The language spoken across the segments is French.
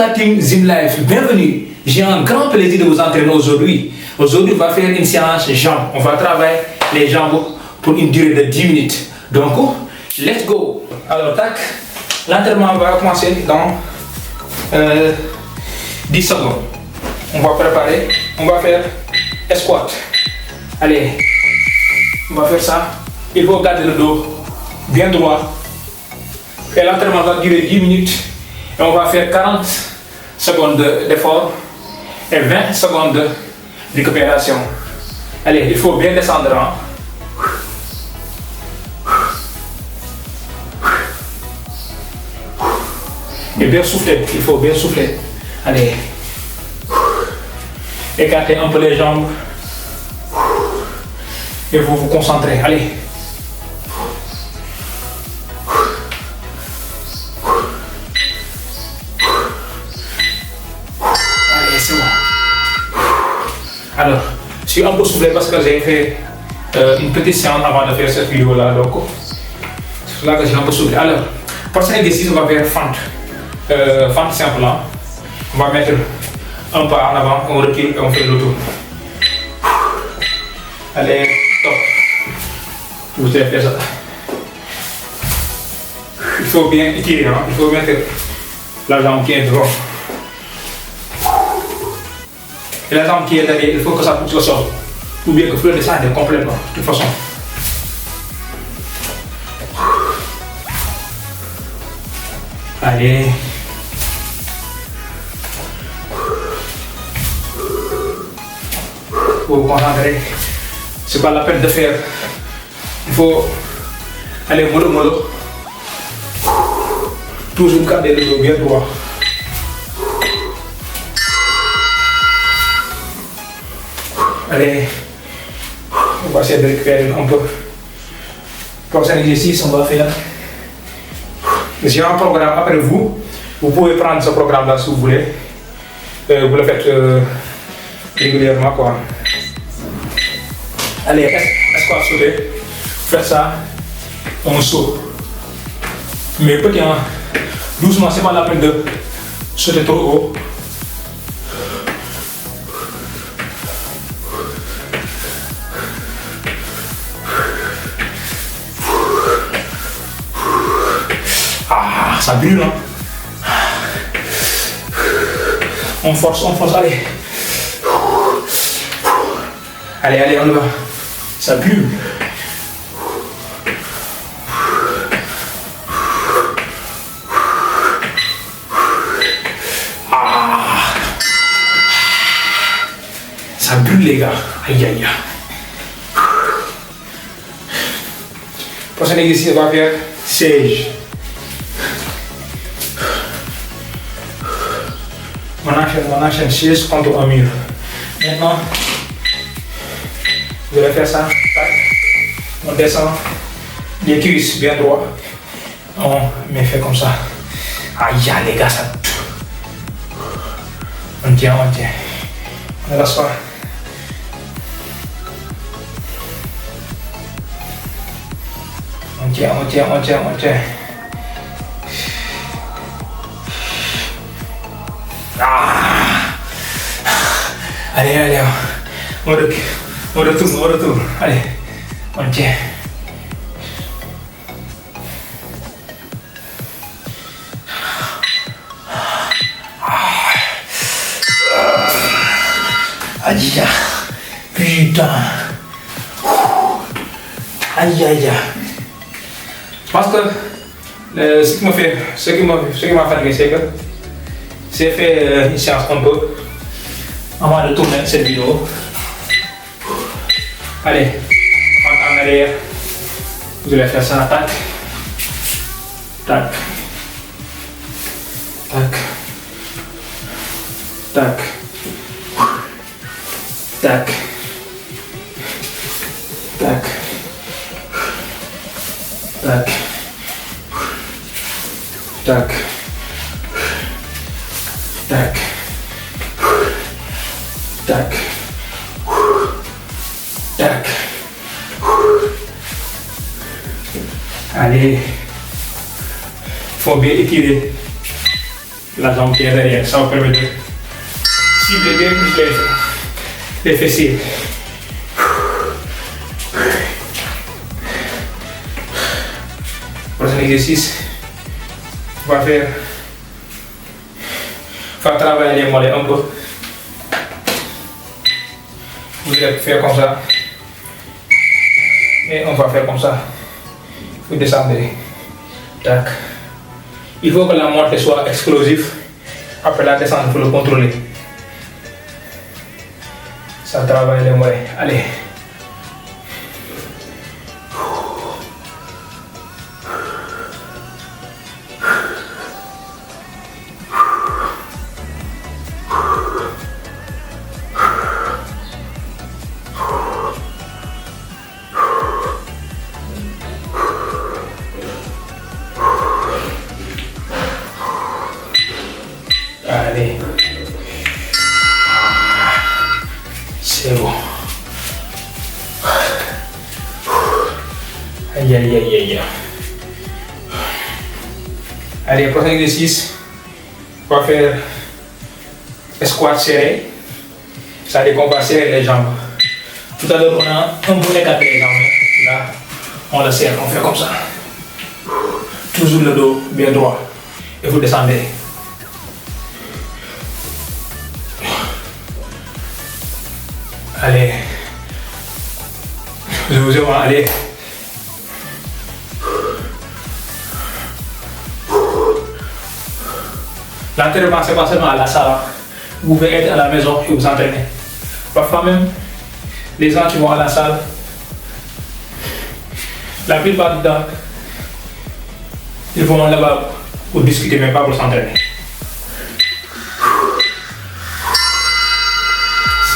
la team Zim Life, bienvenue. J'ai un grand plaisir de vous entraîner aujourd'hui. Aujourd'hui, on va faire une séance jambes. On va travailler les jambes pour une durée de 10 minutes. Donc, let's go. Alors, tac, l'entraînement va commencer dans 10 secondes. On va préparer, on va faire squat. Allez, on va faire ça. Il faut garder le dos bien droit. Et l'entraînement va durer 10 minutes. Et on va faire 40 secondes d'effort et 20 secondes de récupération. Allez, il faut bien descendre. Hein? Et bien souffler, il faut bien souffler. Allez. Écartez un peu les jambes. Et vous vous concentrez. Allez. Allez, c'est bon. Alors, je suis un peu soufflé parce que j'ai fait une petite séance avant de faire cette vidéo-là. Donc, c'est là que j'ai un peu soufflé. Alors, prochain exercice, on va faire fente. Fente simple. Hein. On va mettre un pas en avant, on recule et on fait le tour. Allez, top. Vous allez faire ça. Il faut bien étirer, hein. Il faut mettre la jambe qui est droite. Et la jambe qui est derrière, il faut que ça pousse le sol. Ou bien que vous le descendre complètement, de toute façon. Allez. Faut vous concentrer. C'est pas la peine de faire. Il faut aller mollo. Toujours garder le dos bien droit. Allez, on va essayer de récupérer un peu. Prochain exercice, on va faire. J'ai un programme après vous. Vous pouvez prendre ce programme-là si vous voulez. Vous le faites régulièrement, quoi. Allez, escouade sauter. Faites ça. On saute. Mais petit, hein, doucement, c'est pas la peine de sauter trop haut. Ah, ça brûle, hein. On force, allez. Allez, on y va. Ça brûle. Ah. Ça brûle, les gars. Aïe, aïe. Prochain exercice, on va faire siège. On enchaîne siège contre un mur. Maintenant, vous allez faire ça. On descend les cuisses bien droit. On met fait comme ça. Aïe, les gars, ça. On tient. On ne lâche pas. On tient. Ah. Allez, on retourne. Allez, on tient. Aïe, putain. Aïe. Parce que ce qui m'a fatigué, c'est que j'ai fait une séance un peu avant de tourner cette vidéo. Allez, en arrière, vous allez faire ça, tac. Allez, il faut bien étirer la jambe qui est derrière. Ça vous permet de cibler bien plus les fessiers. Prochain exercice, on va faire travailler les mollets un peu. Vous allez faire comme ça. Et on va faire comme ça. Vous descendez. Tac. Il faut que la montée soit explosive. Après la descente, il faut le contrôler. Ça travaille les mollets. Allez. Allez. C'est bon. Aïe aïe aïe aïe. Allez, prochain exercice. On va faire squat serré. C'est-à-dire qu'on va serrer les jambes. Tout à l'heure, on a un peu écarté les jambes. Là, on le serre, on fait comme ça. Toujours le dos bien droit. Et vous descendez. Allez, je vous aime, allez. L'entraînement, c'est pas seulement à la salle. Vous pouvez être à la maison et vous entraîner. Parfois même, les gens qui vont à la salle, la plupart du temps, ils vont là-bas pour discuter, mais pas pour s'entraîner.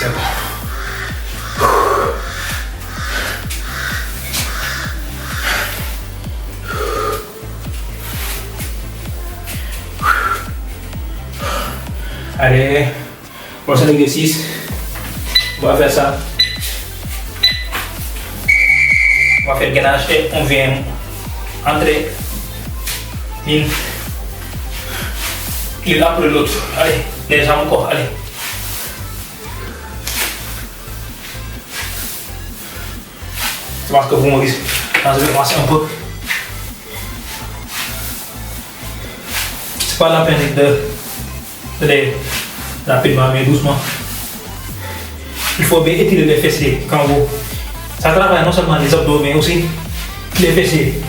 C'est bon. Allez, prochain exercice, on va faire ça. On va faire le gainage et on vient entrer l'une après l'autre. Allez, les jambes encore, allez. Je pense que vous me dites, je vais commencer un peu. C'est pas la peine d'aller rapidement mais doucement. Il faut bien étirer les fessiers quand vous. Ça travaille non seulement les abdos mais aussi les fessiers.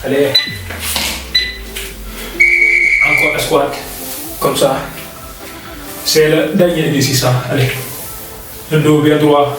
Allez, encore un squat, comme ça. C'est le dernier exercice. Allez, le dos bien droit.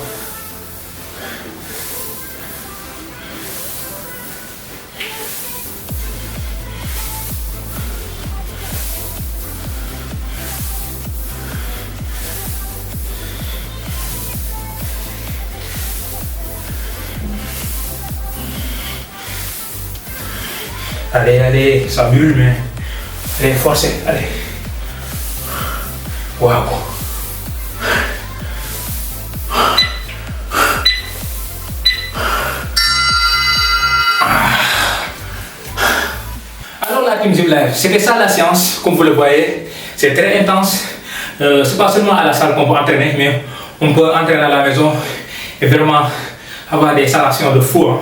Allez, allez, ça brûle, mais allez, forcez, allez. Waouh. Alors la team Gym Life, c'était ça la séance, comme vous le voyez, c'est très intense. C'est pas seulement à la salle qu'on peut entraîner, mais on peut entraîner à la maison et vraiment avoir des sensations de fou.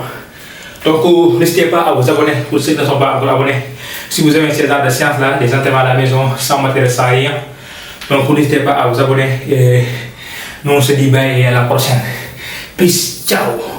Donc n'hésitez pas à vous abonner pour ceux qui ne sont pas encore abonnés. Si vous aimez ce genre de séances-là, des entraînements à la maison sans matériel, sans rien. Donc n'hésitez pas à vous abonner et nous on se dit bye et à la prochaine. Peace, ciao.